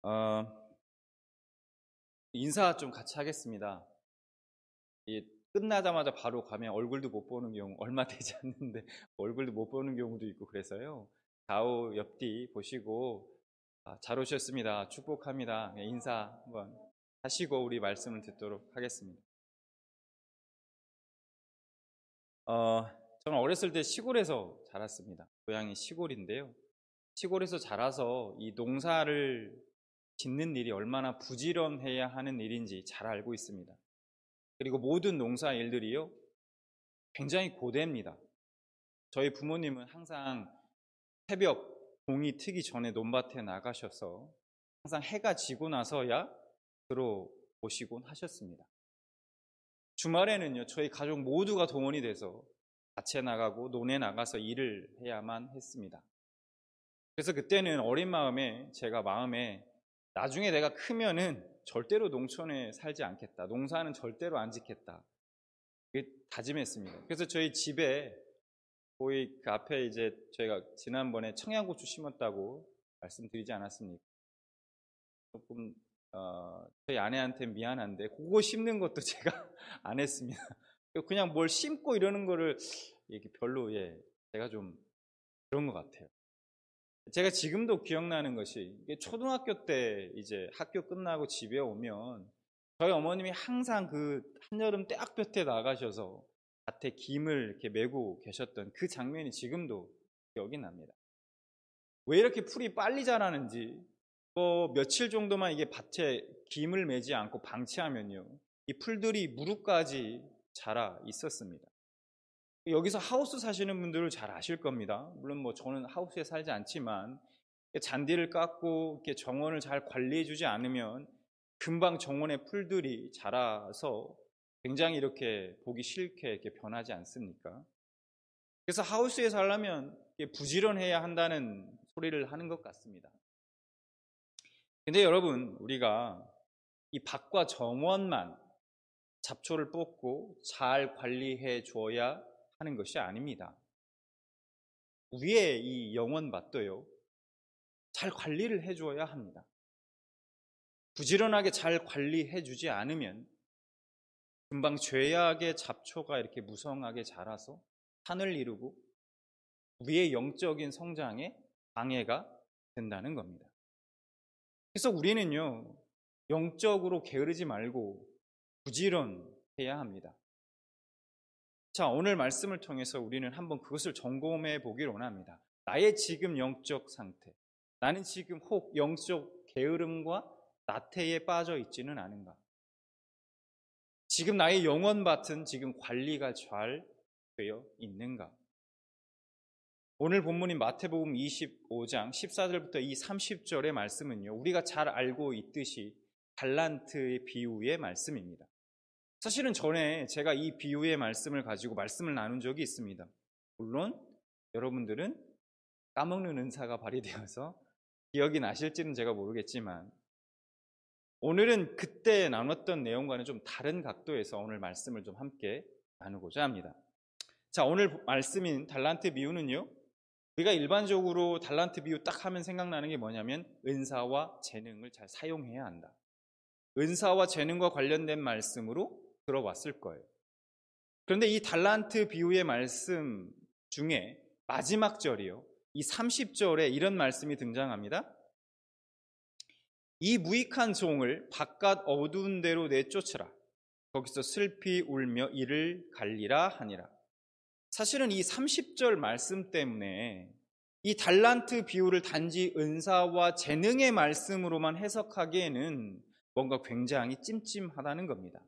어, 인사 좀 같이 하겠습니다. 끝나자마자 바로 가면 얼굴도 못 보는 경우, 얼마 되지 않는데 얼굴도 못 보는 경우도 있고 그래서요. 좌우 옆뒤 보시고 잘 오셨습니다. 축복합니다. 인사 한번 하시고 우리 말씀을 듣도록 하겠습니다. 저는 어렸을 때 시골에서 자랐습니다. 고향이 시골인데요. 시골에서 자라서 이 농사를 짓는 일이 얼마나 부지런해야 하는 일인지 잘 알고 있습니다. 그리고 모든 농사 일들이요, 굉장히 고됩니다. 저희 부모님은 항상 새벽 동이 트기 전에 논밭에 나가셔서 항상 해가 지고 나서야 들어오시곤 하셨습니다. 주말에는요, 저희 가족 모두가 동원이 돼서 밭에 나가고 논에 나가서 일을 해야만 했습니다. 그래서 그때는 어린 마음에 제가 마음에 나중에 내가 크면은 절대로 농촌에 살지 않겠다. 농사는 절대로 안 짓겠다. 다짐했습니다. 그래서 저희 집에 거의 그 앞에 이제 저희가 지난번에 청양고추 심었다고 말씀드리지 않았습니까? 조금 저희 아내한테 미안한데 그거 심는 것도 제가 안 했습니다. 그냥 뭘 심고 이러는 거를 이게 별로 제가 좀 그런 것 같아요. 제가 지금도 기억나는 것이 초등학교 때 이제 학교 끝나고 집에 오면 저희 어머님이 항상 그 한여름 떼학볕에 나가셔서 밭에 김을 이렇게 메고 계셨던 그 장면이 지금도 기억이 납니다. 왜 이렇게 풀이 빨리 자라는지 며칠 정도만 이게 밭에 김을 매지 않고 방치하면요, 이 풀들이 무릎까지 자라 있었습니다. 여기서 하우스 사시는 분들은 잘 아실 겁니다. 물론 저는 하우스에 살지 않지만 잔디를 깎고 이렇게 정원을 잘 관리해주지 않으면 금방 정원의 풀들이 자라서 굉장히 이렇게 보기 싫게 이렇게 변하지 않습니까? 그래서 하우스에 살려면 부지런해야 한다는 소리를 하는 것 같습니다. 근데 여러분, 우리가 이 밭과 정원만 잡초를 뽑고 잘 관리해 줘야 하는 것이 아닙니다. 위에 이 영원밭도요, 잘 관리를 해줘야 합니다. 부지런하게 잘 관리해 주지 않으면 금방 죄악의 잡초가 이렇게 무성하게 자라서 산을 이루고 위의 영적인 성장에 방해가 된다는 겁니다. 그래서 우리는요, 영적으로 게으르지 말고 부지런해야 합니다. 자, 오늘 말씀을 통해서 우리는 한번 그것을 점검해 보기를 원합니다. 나의 지금 영적 상태, 나는 지금 혹 영적 게으름과 나태에 빠져 있지는 않은가? 지금 나의 영혼밭은 지금 관리가 잘 되어 있는가? 오늘 본문인 마태복음 25장 14절부터 이 30절의 말씀은요, 우리가 잘 알고 있듯이 달란트의 비유의 말씀입니다. 사실은 전에 제가 이 비유의 말씀을 가지고 말씀을 나눈 적이 있습니다. 물론 여러분들은 까먹는 은사가 발휘되어서 기억이 나실지는 제가 모르겠지만 오늘은 그때 나눴던 내용과는 좀 다른 각도에서 오늘 말씀을 좀 함께 나누고자 합니다. 자, 오늘 말씀인 달란트 비유는요, 우리가 일반적으로 달란트 비유 딱 하면 생각나는 게 뭐냐면 은사와 재능을 잘 사용해야 한다. 은사와 재능과 관련된 말씀으로 들어왔을 거예요. 그런데 이 달란트 비유의 말씀 중에 마지막 절이요, 이 30절에 이런 말씀이 등장합니다. 이 무익한 종을 바깥 어두운 데로 내쫓으라. 거기서 슬피 울며 이를 갈리라 하니라. 사실은 이 30절 말씀 때문에 이 달란트 비유를 단지 은사와 재능의 말씀으로만 해석하기에는 뭔가 굉장히 찜찜하다는 겁니다.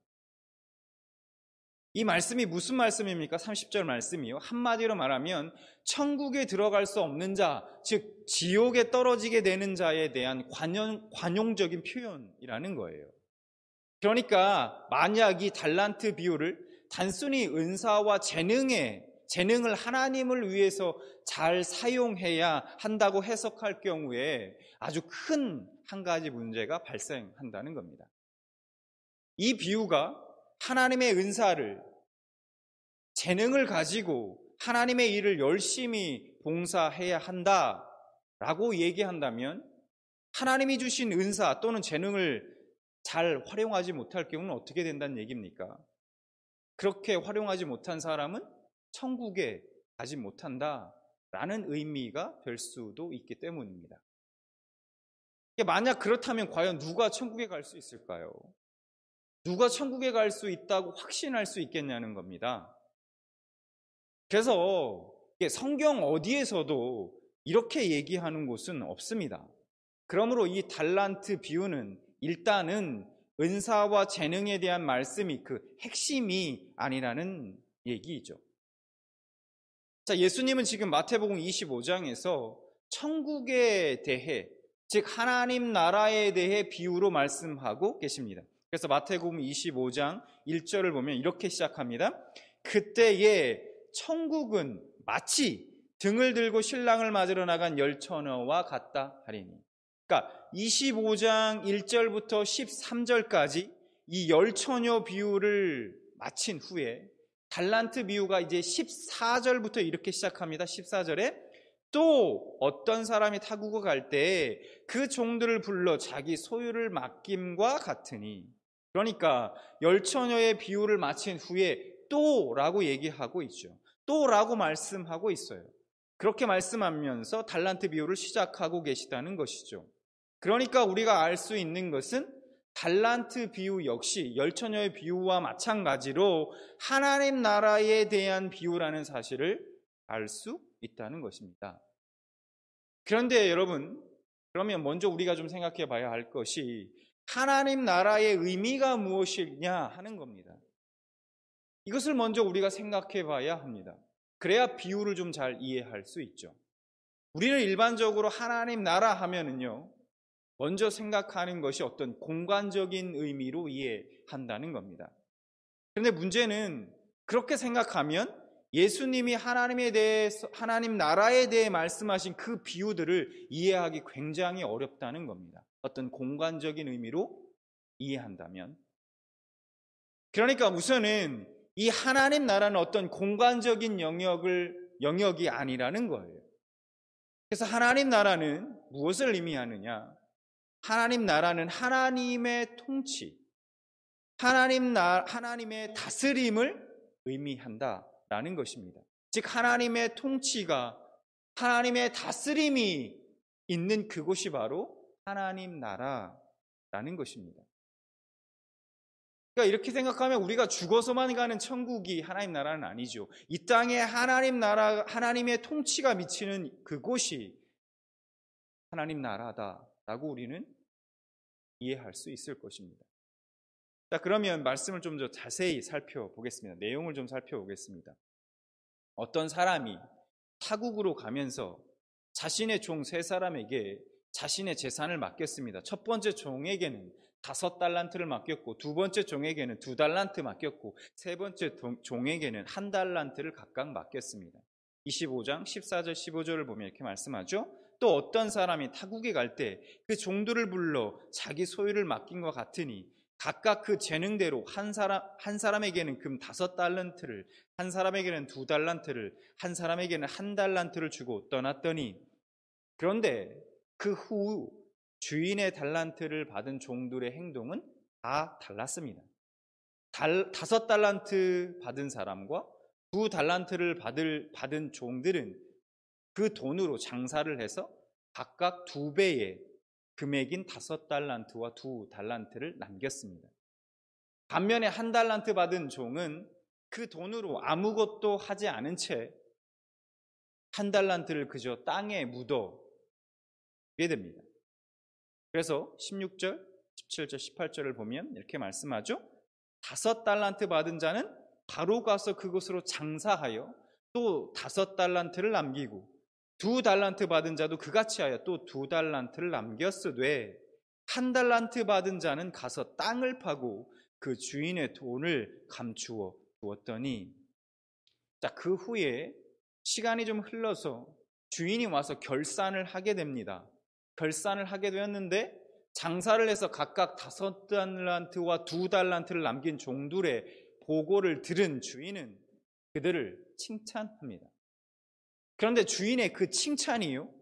이 말씀이 무슨 말씀입니까? 30절 말씀이요. 한마디로 말하면 천국에 들어갈 수 없는 자, 즉 지옥에 떨어지게 되는 자에 대한 관용적인 표현이라는 거예요. 그러니까 만약 이 달란트 비유를 단순히 은사와 재능을 하나님을 위해서 잘 사용해야 한다고 해석할 경우에 아주 큰 한 가지 문제가 발생한다는 겁니다. 이 비유가 하나님의 은사를, 재능을 가지고 하나님의 일을 열심히 봉사해야 한다라고 얘기한다면 하나님이 주신 은사 또는 재능을 잘 활용하지 못할 경우는 어떻게 된다는 얘기입니까? 그렇게 활용하지 못한 사람은 천국에 가지 못한다라는 의미가 될 수도 있기 때문입니다. 만약 그렇다면 과연 누가 천국에 갈 수 있을까요? 누가 천국에 갈 수 있다고 확신할 수 있겠냐는 겁니다. 그래서 성경 어디에서도 이렇게 얘기하는 곳은 없습니다. 그러므로 이 달란트 비유는 일단은 은사와 재능에 대한 말씀이 그 핵심이 아니라는 얘기이죠. 자, 예수님은 지금 마태복음 25장에서 천국에 대해, 즉 하나님 나라에 대해 비유로 말씀하고 계십니다. 그래서 마태복음 25장 1절을 보면 이렇게 시작합니다. 그때에 천국은 마치 등을 들고 신랑을 맞으러 나간 열처녀와 같다 하리니. 그러니까 25장 1절부터 13절까지 이 열처녀 비유를 마친 후에 달란트 비유가 이제 14절부터 이렇게 시작합니다. 14절에 또 어떤 사람이 타국에 갈 때 그 종들을 불러 자기 소유를 맡김과 같으니. 그러니까 열처녀의 비유를 마친 후에 또라고 얘기하고 있죠. 또라고 말씀하고 있어요. 그렇게 말씀하면서 달란트 비유를 시작하고 계시다는 것이죠. 그러니까 우리가 알 수 있는 것은 달란트 비유 역시 열처녀의 비유와 마찬가지로 하나님 나라에 대한 비유라는 사실을 알 수 있다는 것입니다. 그런데 여러분, 그러면 먼저 우리가 좀 생각해 봐야 할 것이 하나님 나라의 의미가 무엇이냐 하는 겁니다. 이것을 먼저 우리가 생각해 봐야 합니다. 그래야 비유를 좀 잘 이해할 수 있죠. 우리는 일반적으로 하나님 나라 하면은요, 먼저 생각하는 것이 어떤 공간적인 의미로 이해한다는 겁니다. 그런데 문제는 그렇게 생각하면 예수님이 하나님에 대해서, 하나님 나라에 대해 말씀하신 그 비유들을 이해하기 굉장히 어렵다는 겁니다. 어떤 공간적인 의미로 이해한다면. 그러니까 우선은 이 하나님 나라는 어떤 공간적인 영역이 아니라는 거예요. 그래서 하나님 나라는 무엇을 의미하느냐? 하나님 나라는 하나님의 통치, 하나님의 다스림을 의미한다라는 것입니다. 즉 하나님의 통치가, 하나님의 다스림이 있는 그곳이 바로 하나님 나라라는 것입니다. 그러니까 이렇게 생각하면 우리가 죽어서만 가는 천국이 하나님 나라는 아니죠. 이 땅에 하나님 나라, 하나님의 통치가 미치는 그곳이 하나님 나라다라고 우리는 이해할 수 있을 것입니다. 자, 그러면 말씀을 좀 더 자세히 살펴보겠습니다. 내용을 좀 살펴보겠습니다. 어떤 사람이 타국으로 가면서 자신의 종 세 사람에게 자신의 재산을 맡겼습니다. 첫 번째 종에게는 5달란트를 맡겼고, 두 번째 종에게는 2달란트 맡겼고, 세 번째 종에게는 1달란트를 각각 맡겼습니다. 25장 14절 15절을 보면 이렇게 말씀하죠. 또 어떤 사람이 타국에 갈 때 그 종들을 불러 자기 소유를 맡긴 것 같으니 각각 그 재능대로 한 사람에게는 금 5달란트를, 한 사람에게는 2달란트를, 한 사람에게는 1달란트를 주고 떠났더니, 그런데 그 후 주인의 달란트를 받은 종들의 행동은 다 달랐습니다. 5달란트 받은 사람과 2달란트를 받은 종들은 그 돈으로 장사를 해서 각각 2배의 금액인 5달란트와 2달란트를 남겼습니다. 반면에 1달란트 받은 종은 그 돈으로 아무것도 하지 않은 채 1달란트를 그저 땅에 묻어두게 됩니다. 그래서 16절, 17절, 18절을 보면 이렇게 말씀하죠. 5달란트 받은 자는 바로 가서 그곳으로 장사하여 또 5달란트를 남기고, 2달란트 받은 자도 그같이 하여 또 2달란트를 남겼으되, 1달란트 받은 자는 가서 땅을 파고 그 주인의 돈을 감추어 두었더니, 자, 그 후에 시간이 좀 흘러서 주인이 와서 결산을 하게 됩니다. 결산을 하게 되었는데 장사를 해서 각각 5달란트와 2달란트를 남긴 종들의 보고를 들은 주인은 그들을 칭찬합니다. 그런데 주인의 그 칭찬이요,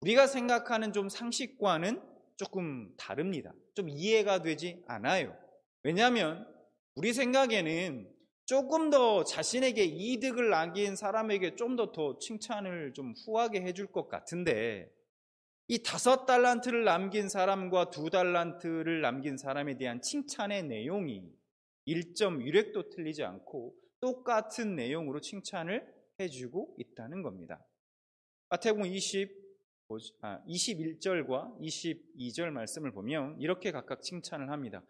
우리가 생각하는 좀 상식과는 조금 다릅니다. 좀 이해가 되지 않아요. 왜냐하면 우리 생각에는 조금 더 자신에게 이득을 남긴 사람에게 좀 더 칭찬을 좀 후하게 해줄 것 같은데, 이 5달란트를 남긴 사람과 2달란트를 남긴 사람에 대한 칭찬의 내용이 1점 유력도 틀리지 않고 똑같은 내용으로 칭찬을 해주고 있다는 겁니다. 마태복음 21절과 22절 말씀을 보면 이렇게 각각 칭찬을 합니다.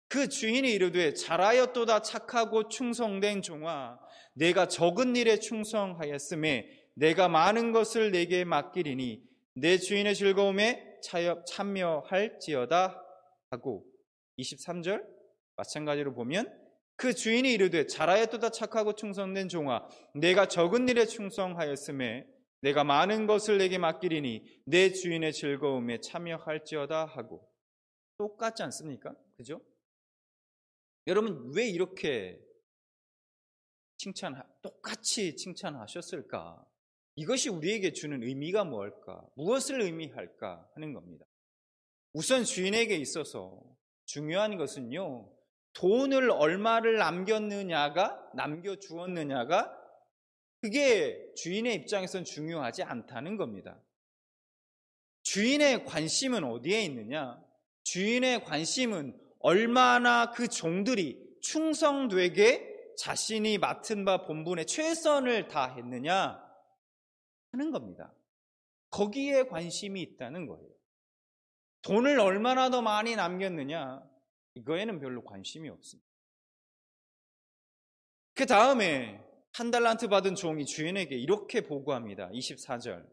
그 주인이 이르되 잘하였도다 착하고 충성된 종아, 내가 적은 일에 충성하였음에 내가 많은 것을 내게 맡기리니 내 주인의 즐거움에 참여할지어다 하고, 23절 마찬가지로 보면 그 주인이 이르되 잘하였도다 착하고 충성된 종아, 내가 적은 일에 충성하였음에 내가 많은 것을 내게 맡기리니 내 주인의 즐거움에 참여할지어다 하고, 똑같지 않습니까? 그죠? 여러분, 왜 이렇게 똑같이 칭찬하셨을까? 이것이 우리에게 주는 의미가 뭘까? 무엇을 의미할까 하는 겁니다. 우선 주인에게 있어서 중요한 것은요, 돈을 얼마를 남겨주었느냐가 그게 주인의 입장에서는 중요하지 않다는 겁니다. 주인의 관심은 어디에 있느냐? 주인의 관심은 얼마나 그 종들이 충성되게 자신이 맡은 바 본분에 최선을 다했느냐 하는 겁니다. 거기에 관심이 있다는 거예요. 돈을 얼마나 더 많이 남겼느냐, 이거에는 별로 관심이 없습니다. 그 다음에 1달란트 받은 종이 주인에게 이렇게 보고합니다. 24절.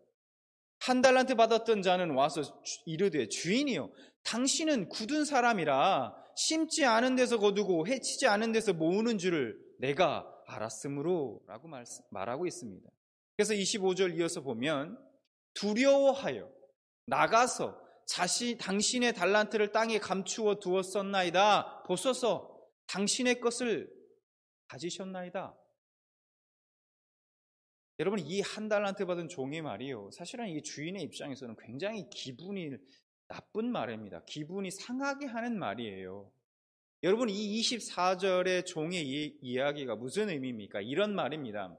1달란트 받았던 자는 와서 이르되 주인이여, 당신은 굳은 사람이라 심지 않은 데서 거두고 해치지 않은 데서 모으는 줄을 내가 알았으므로 라고 말하고 있습니다. 그래서 25절 이어서 보면 두려워하여 나가서 당신의 달란트를 땅에 감추어 두었었나이다. 보소서 당신의 것을 가지셨나이다. 여러분, 이 1달란트 받은 종의 말이요, 사실은 이 주인의 입장에서는 굉장히 기분이 나쁜 말입니다. 기분이 상하게 하는 말이에요. 여러분, 이 24절의 종의 이야기가 무슨 의미입니까? 이런 말입니다.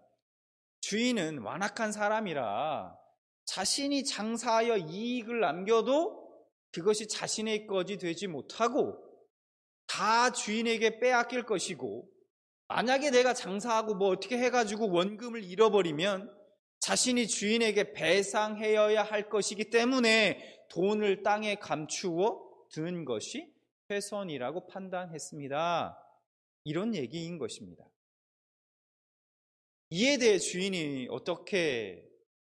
주인은 완악한 사람이라 자신이 장사하여 이익을 남겨도 그것이 자신의 것이 되지 못하고 다 주인에게 빼앗길 것이고, 만약에 내가 장사하고 뭐 어떻게 해가지고 원금을 잃어버리면 자신이 주인에게 배상해야 할 것이기 때문에 돈을 땅에 감추어 두는 것이 최선이라고 판단했습니다. 이런 얘기인 것입니다. 이에 대해 주인이 어떻게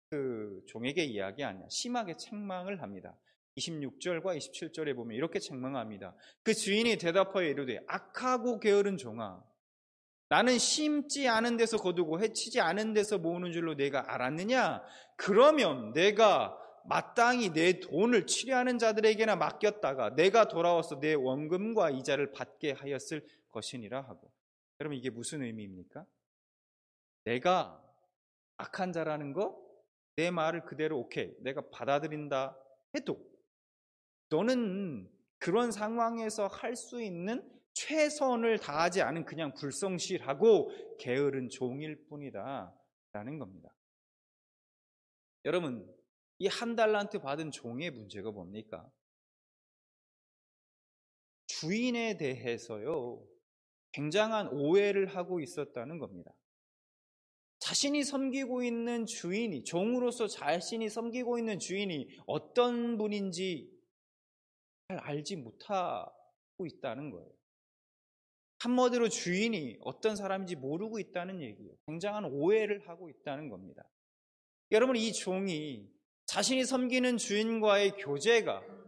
그 종에게 이야기하냐? 심하게 책망을 합니다. 26절과 27절에 보면 이렇게 책망합니다. 그 주인이 대답하여 이르되 악하고 게으른 종아, 나는 심지 않은 데서 거두고 해치지 않은 데서 모으는 줄로 내가 알았느냐? 그러면 내가 마땅히 내 돈을 치료하는 자들에게나 맡겼다가 내가 돌아와서 내 원금과 이자를 받게 하였을 것이니라 하고. 여러분, 이게 무슨 의미입니까? 내가 악한 자라는 거, 내 말을 그대로 오케이, 내가 받아들인다 해도 너는 그런 상황에서 할 수 있는 최선을 다하지 않은 그냥 불성실하고 게으른 종일 뿐이다 라는 겁니다. 여러분, 이 1달란트 받은 종의 문제가 뭡니까? 주인에 대해서요, 굉장한 오해를 하고 있었다는 겁니다. 자신이 섬기고 있는 주인이, 종으로서 자신이 섬기고 있는 주인이 어떤 분인지 잘 알지 못하고 있다는 거예요. 한마디로 주인이 어떤 사람인지 모르고 있다는 얘기예요. 굉장한 오해를 하고 있다는 겁니다. 여러분, 이 종이 자신이 섬기는 주인과의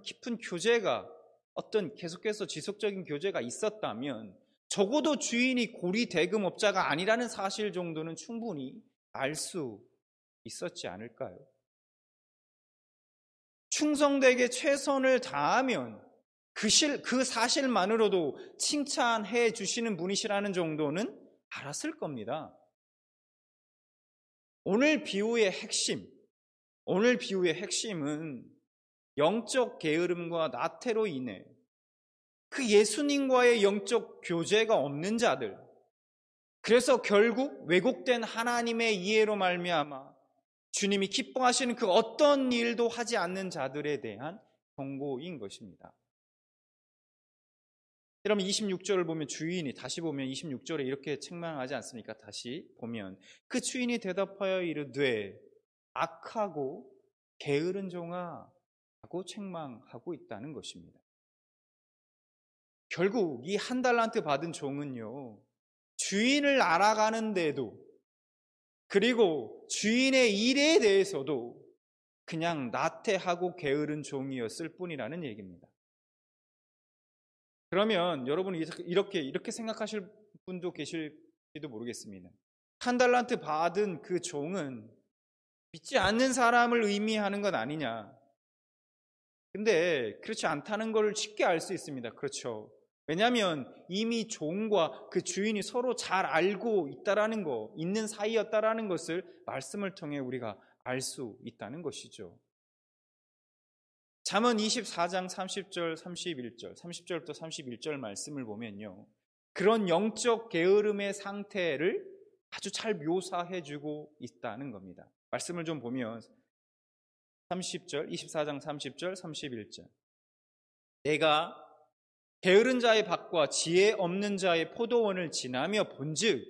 깊은 교제가 어떤 계속해서 지속적인 교제가 있었다면 적어도 주인이 고리 대금업자가 아니라는 사실 정도는 충분히 알 수 있었지 않을까요? 충성되게 최선을 다하면 그 사실만으로도 칭찬해 주시는 분이시라는 정도는 알았을 겁니다. 오늘 비유의 핵심은 영적 게으름과 나태로 인해 그 예수님과의 영적 교제가 없는 자들, 그래서 결국 왜곡된 하나님의 이해로 말미암아 주님이 기뻐하시는 그 어떤 일도 하지 않는 자들에 대한 경고인 것입니다. 여러분 26절을 보면 주인이, 다시 보면 26절에 이렇게 책망하지 않습니까? 다시 보면 그 주인이 대답하여 이르되 악하고 게으른 종아 하고 책망하고 있다는 것입니다. 결국 이 한 달란트 받은 종은요, 주인을 알아가는데도, 그리고 주인의 일에 대해서도 그냥 나태하고 게으른 종이었을 뿐이라는 얘기입니다. 그러면 여러분 이렇게 생각하실 분도 계실지도 모르겠습니다. 한 달란트 받은 그 종은 믿지 않는 사람을 의미하는 것 아니냐. 근데 그렇지 않다는 걸 쉽게 알 수 있습니다. 그렇죠. 왜냐하면 이미 종과 그 주인이 서로 잘 알고 있다라는 거, 있는 사이였다라는 것을 말씀을 통해 우리가 알 수 있다는 것이죠. 잠언 24장 30절, 31절, 30절부터 31절 말씀을 보면요, 그런 영적 게으름의 상태를 아주 잘 묘사해주고 있다는 겁니다. 말씀을 좀 보면 30절, 24장 30절, 31절. 내가 게으른 자의 밭과 지혜 없는 자의 포도원을 지나며 본즉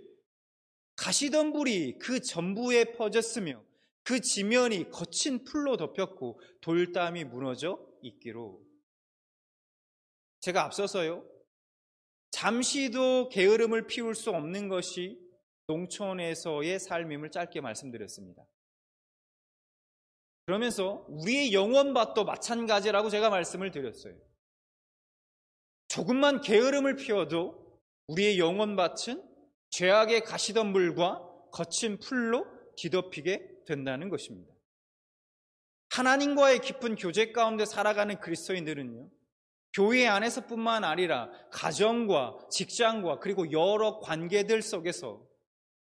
가시덤불이 그 전부에 퍼졌으며 그 지면이 거친 풀로 덮였고 돌담이 무너져 있기로. 제가 앞서서요, 잠시도 게으름을 피울 수 없는 것이 농촌에서의 삶임을 짧게 말씀드렸습니다. 그러면서 우리의 영혼밭도 마찬가지라고 제가 말씀을 드렸어요. 조금만 게으름을 피워도 우리의 영혼밭은 죄악의 가시덤불과 거친 풀로 뒤덮이게 된다는 것입니다. 하나님과의 깊은 교제 가운데 살아가는 그리스도인들은요, 교회 안에서뿐만 아니라 가정과 직장과 그리고 여러 관계들 속에서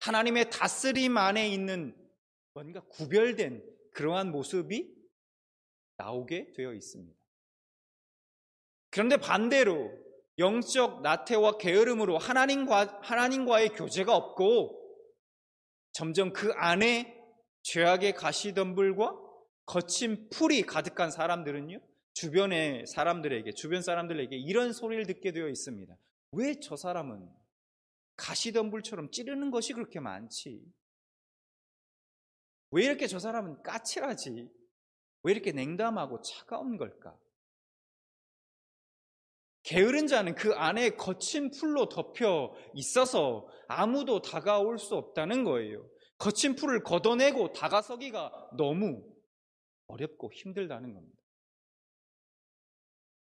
하나님의 다스림 안에 있는 뭔가 구별된 그러한 모습이 나오게 되어 있습니다. 그런데 반대로 영적 나태와 게으름으로 하나님과의 교제가 없고 점점 그 안에 죄악의 가시덤불과 거친 풀이 가득한 사람들은요, 주변 사람들에게 이런 소리를 듣게 되어 있습니다. 왜 저 사람은 가시덤불처럼 찌르는 것이 그렇게 많지? 왜 이렇게 저 사람은 까칠하지? 왜 이렇게 냉담하고 차가운 걸까? 게으른 자는 그 안에 거친 풀로 덮여 있어서 아무도 다가올 수 없다는 거예요. 거친 풀을 걷어내고 다가서기가 너무 어렵고 힘들다는 겁니다.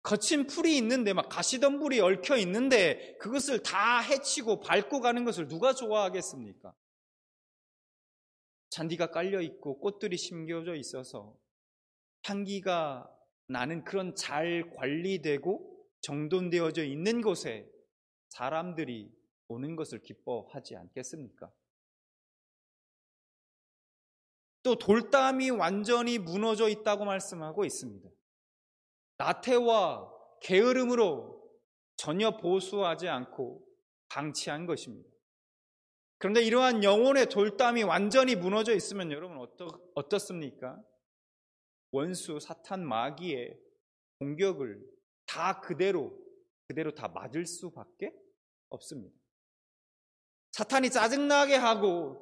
거친 풀이 있는데, 막 가시덤불이 얽혀 있는데 그것을 다 헤치고 밟고 가는 것을 누가 좋아하겠습니까? 잔디가 깔려 있고 꽃들이 심겨져 있어서 향기가 나는 그런 잘 관리되고 정돈되어져 있는 곳에 사람들이 오는 것을 기뻐하지 않겠습니까? 또 돌담이 완전히 무너져 있다고 말씀하고 있습니다. 나태와 게으름으로 전혀 보수하지 않고 방치한 것입니다. 그런데 이러한 영혼의 돌담이 완전히 무너져 있으면 여러분 어떻습니까? 원수 사탄 마귀의 공격을 다 그대로 다 맞을 수밖에 없습니다. 사탄이 짜증나게 하고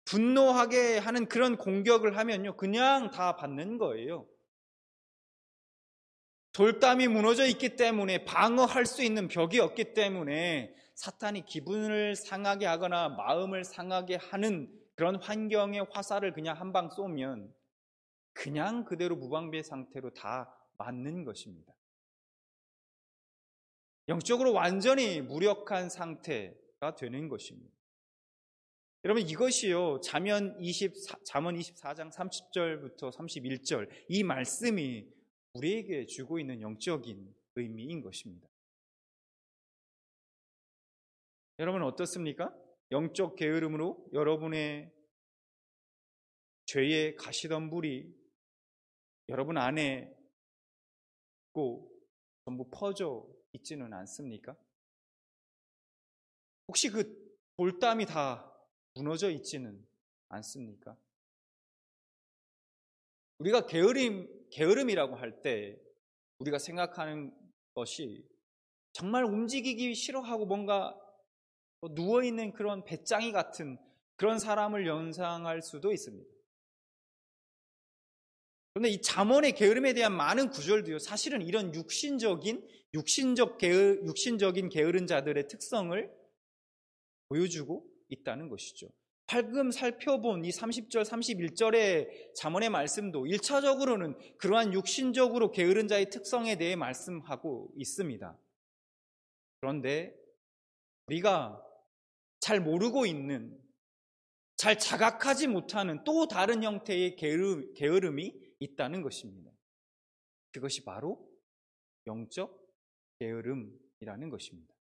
분노하게 하는 그런 공격을 하면요, 그냥 다 받는 거예요. 돌담이 무너져 있기 때문에 방어할 수 있는 벽이 없기 때문에 사탄이 기분을 상하게 하거나 마음을 상하게 하는 그런 환경의 화살을 그냥 한 방 쏘면 그냥 그대로 무방비 상태로 다 맞는 것입니다. 영적으로 완전히 무력한 상태가 되는 것입니다. 여러분 이것이요, 잠언 24장 30절부터 31절 이 말씀이 우리에게 주고 있는 영적인 의미인 것입니다. 여러분 어떻습니까? 영적 게으름으로 여러분의 죄의 가시덤불이 여러분 안에 있고 전부 퍼져 있지는 않습니까? 혹시 그 돌담이 다 무너져 있지는 않습니까? 우리가 게으름이라고 할 때 우리가 생각하는 것이 정말 움직이기 싫어하고 뭔가 누워있는 그런 배짱이 같은 그런 사람을 연상할 수도 있습니다. 그런데 이 잠언의 게으름에 대한 많은 구절도요, 사실은 이런 육신적인 게으른 자들의 특성을 보여주고 있다는 것이죠. 방금 살펴본 이 30절, 31절의 잠언의 말씀도 1차적으로는 그러한 육신적으로 게으른 자의 특성에 대해 말씀하고 있습니다. 그런데 우리가 잘 모르고 있는, 잘 자각하지 못하는 또 다른 형태의 게으름이 있다는 것입니다. 그것이 바로 영적 게으름이라는 것입니다.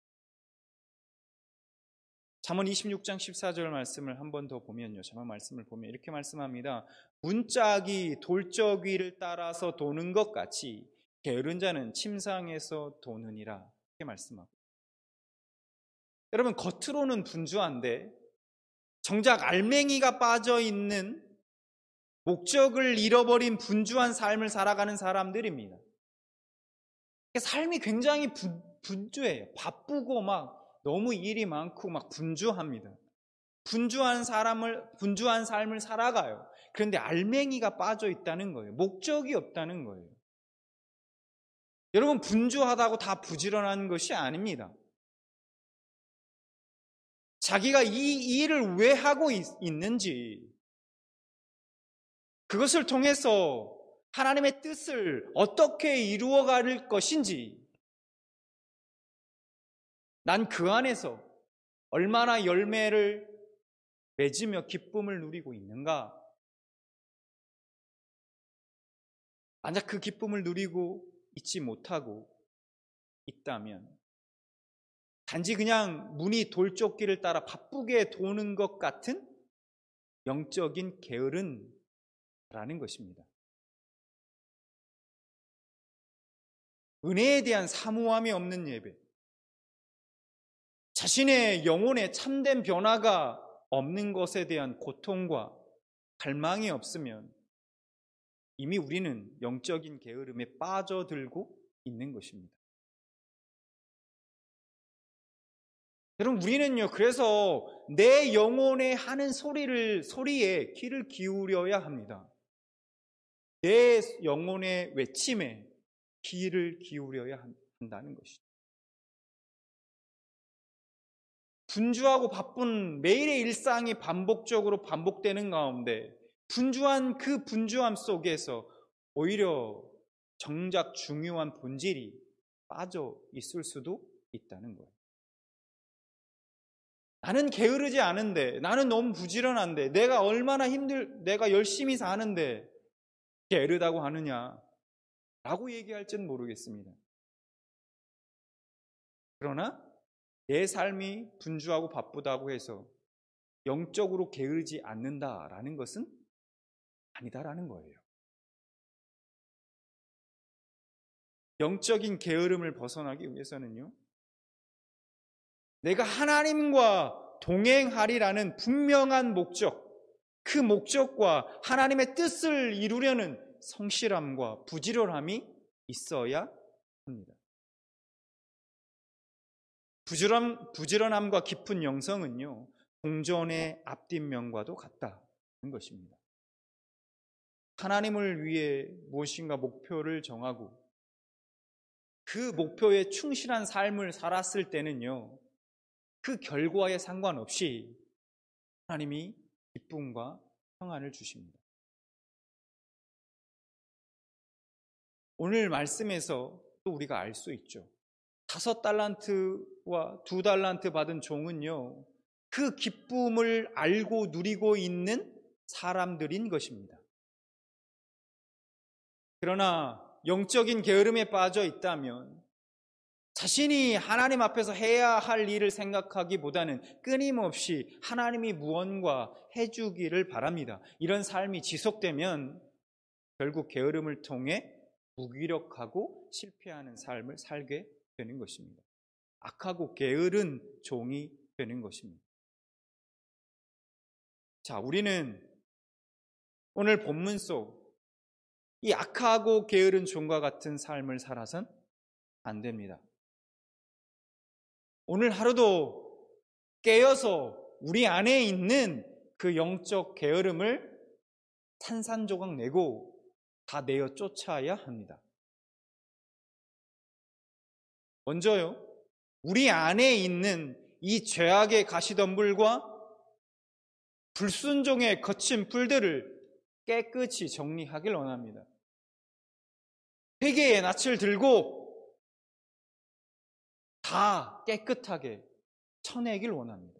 잠언 26장 14절 말씀을 한 번 더 보면요. 잠언 말씀을 보면 이렇게 말씀합니다. 문짝이 돌적 위를 따라서 도는 것 같이 게으른 자는 침상에서 도느니라. 이렇게 말씀하고. 여러분, 겉으로는 분주한데 정작 알맹이가 빠져있는, 목적을 잃어버린 분주한 삶을 살아가는 사람들입니다. 삶이 굉장히 분주해요. 바쁘고 막 너무 일이 많고 막 분주합니다. 분주한 삶을 살아가요. 그런데 알맹이가 빠져 있다는 거예요. 목적이 없다는 거예요. 여러분, 분주하다고 다 부지런한 것이 아닙니다. 자기가 이 일을 왜 하고 있는지, 그것을 통해서 하나님의 뜻을 어떻게 이루어갈 것인지, 난 그 안에서 얼마나 열매를 맺으며 기쁨을 누리고 있는가? 만약 그 기쁨을 누리고 있지 못하고 있다면 단지 그냥 문이 돌적기를 따라 바쁘게 도는 것 같은 영적인 게으름이라는 것입니다. 은혜에 대한 사모함이 없는 예배, 자신의 영혼에 참된 변화가 없는 것에 대한 고통과 갈망이 없으면 이미 우리는 영적인 게으름에 빠져들고 있는 것입니다. 여러분, 우리는요, 그래서 내 영혼에 하는 소리에 귀를 기울여야 합니다. 내 영혼의 외침에 귀를 기울여야 한다는 것이죠. 분주하고 바쁜 매일의 일상이 반복적으로 반복되는 가운데 그 분주함 속에서 오히려 정작 중요한 본질이 빠져 있을 수도 있다는 거예요. 나는 게으르지 않은데, 나는 너무 부지런한데, 내가 열심히 사는데 게으르다고 하느냐 라고 얘기할지는 모르겠습니다. 그러나 내 삶이 분주하고 바쁘다고 해서 영적으로 게으르지 않는다라는 것은 아니다라는 거예요. 영적인 게으름을 벗어나기 위해서는요, 내가 하나님과 동행하리라는 분명한 목적, 그 목적과 하나님의 뜻을 이루려는 성실함과 부지런함이 있어야 합니다. 부지런함과 깊은 영성은요, 동전의 앞뒷면과도 같다는 것입니다. 하나님을 위해 무엇인가 목표를 정하고 그 목표에 충실한 삶을 살았을 때는요, 그 결과에 상관없이 하나님이 기쁨과 평안을 주십니다. 오늘 말씀에서 또 우리가 알 수 있죠. 5달란트와 2달란트 받은 종은요, 그 기쁨을 알고 누리고 있는 사람들인 것입니다. 그러나 영적인 게으름에 빠져 있다면 자신이 하나님 앞에서 해야 할 일을 생각하기보다는 끊임없이 하나님이 무언가 해주기를 바랍니다. 이런 삶이 지속되면 결국 게으름을 통해 무기력하고 실패하는 삶을 살게 되는 것입니다. 악하고 게으른 종이 되는 것입니다. 자, 우리는 오늘 본문 속 이 악하고 게으른 종과 같은 삶을 살아선 안 됩니다. 오늘 하루도 깨어서 우리 안에 있는 그 영적 게으름을 산산조각 내고 다 내어 쫓아야 합니다. 먼저요, 우리 안에 있는 이 죄악의 가시덤불과 불순종의 거친 풀들을 깨끗이 정리하길 원합니다. 회개의 낯을 들고 다 깨끗하게 쳐내길 원합니다.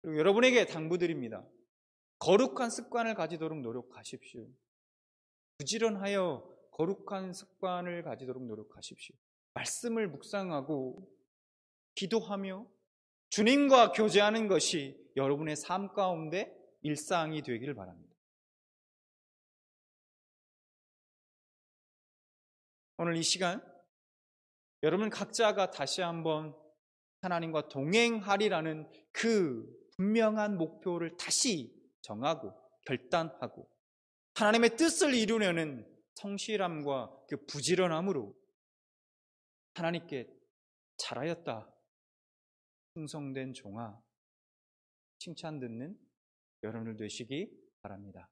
그리고 여러분에게 당부드립니다. 거룩한 습관을 가지도록 노력하십시오. 부지런하여 거룩한 습관을 가지도록 노력하십시오. 말씀을 묵상하고 기도하며 주님과 교제하는 것이 여러분의 삶 가운데 일상이 되기를 바랍니다. 오늘 이 시간 여러분 각자가 다시 한번 하나님과 동행하리라는 그 분명한 목표를 다시 정하고 결단하고 하나님의 뜻을 이루려는 성실함과 그 부지런함으로 하나님께 잘하였다, 충성된 종아, 칭찬 듣는 여러분들 되시기 바랍니다.